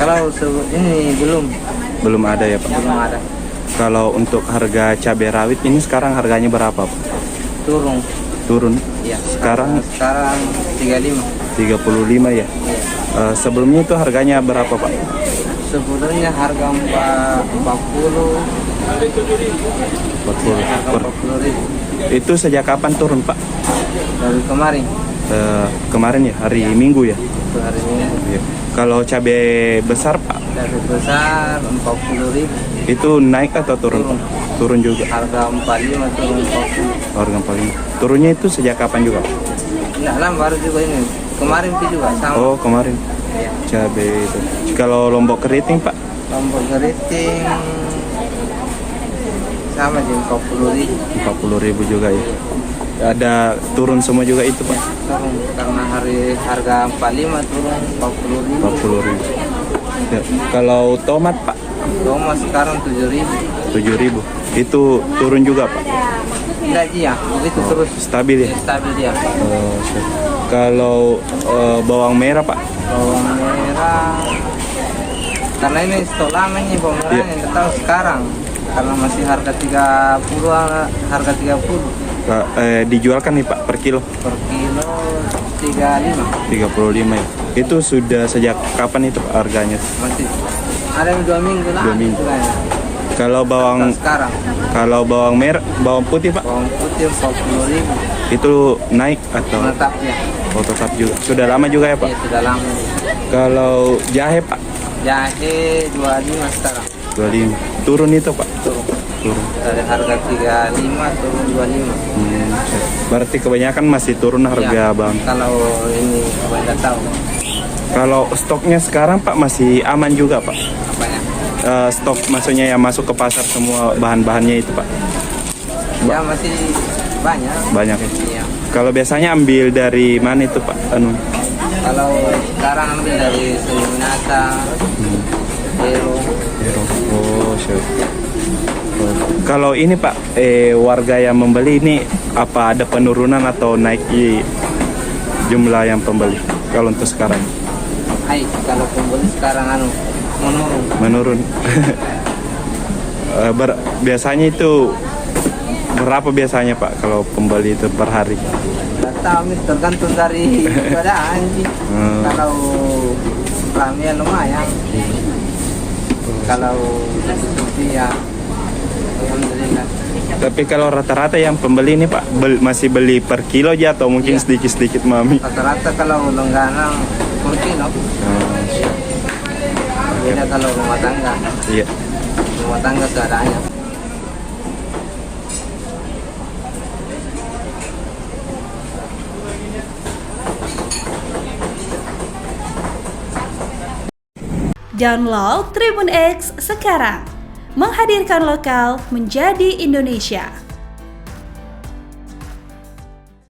Kalau ini Belum ada ya Pak? belum ada. Kalau untuk harga cabai rawit ini sekarang harganya berapa Pak? Turun. Turun? Iya. Sekarang 35. 35 ya? Iya. Sebelumnya itu harganya berapa Pak? Sebenarnya harga 40. 40. Harga 40.000 Itu sejak kapan turun Pak? dari kemarin. Kemarin ya, hari Minggu ya? Itu hari Minggu. Iya. Kalau cabai besar Pak, Dari besar 40.000. itu naik atau turun? Turun. Pak? Turun juga. Harga 45 turun 40. Harga paling. Turunnya itu sejak kapan juga Pak? Enggak lah, baru juga ini. Kemarin itu juga sama. Oh kemarin. Iya. Cabai itu. Kalau Lombok keriting Pak? Lombok keriting sama aja 40.000. 40.000 juga ya. Ada turun semua juga itu Pak? Turun karena harga 45 turun 40.000. 40.000. Ya. Kalau tomat Pak? Tomat sekarang 7.000. 7.000. Itu turun juga Pak? Enggak iya, begitu terus Stabil ya? stabil dia. Oh, siap. Kalau bawang merah Pak? Bawang merah karena ini stok lama nih bawang merah Iya. yang tahu sekarang karena masih harga 30, harga 30 Dijualkan nih Pak per kilo? per kilo 35. 35 ya. Itu sudah sejak kapan itu Pak harganya? Masih ada yang 2 minggu lah. 2 minggu. Itu kan. Kalau Sekarang bawang merah, bawang putih Pak, bawang putih 40.000 itu naik atau menetap ya. oh, tetap juga? Sudah lama juga ya Pak? Iya sudah lama. Kalau jahe Pak, Jahe 25 sekarang 25. Turun itu Pak? turun Turun. dari harga 35 turun 25. Siap. Berarti kebanyakan masih turun harga Ya, bang. kalau ini nggak tahu Kalau stoknya sekarang Pak masih aman juga Pak? apanya. Stok maksudnya yang masuk ke pasar semua bahan-bahannya itu Pak? Ya masih banyak. Banyak ya? Iya. Kalau biasanya ambil dari mana itu Pak? Kalau sekarang ambil dari Seminasa, Hero. Oh, siap. Oh. Kalau ini Pak, warga yang membeli ini apa ada penurunan atau naik jumlah yang pembeli? Kalau untuk sekarang Kalau pembeli sekarang menurun. menurun. Biasanya itu berapa biasanya Pak kalau pembeli itu per hari? Nggak tahu, tergantung dari keadaan sih. Kalau ramai lumayan. Kalau sepi ya, alhamdulillah. Tapi kalau rata-rata yang pembeli ini Pak masih beli per kilo aja atau mungkin Iya. sedikit-sedikit mami? Rata-rata kalau langganan per kilo. Beda kalau rumah tangga. Iya. Rumah tangga keadaannya. Download Tribun X sekarang, menghadirkan lokal menjadi Indonesia.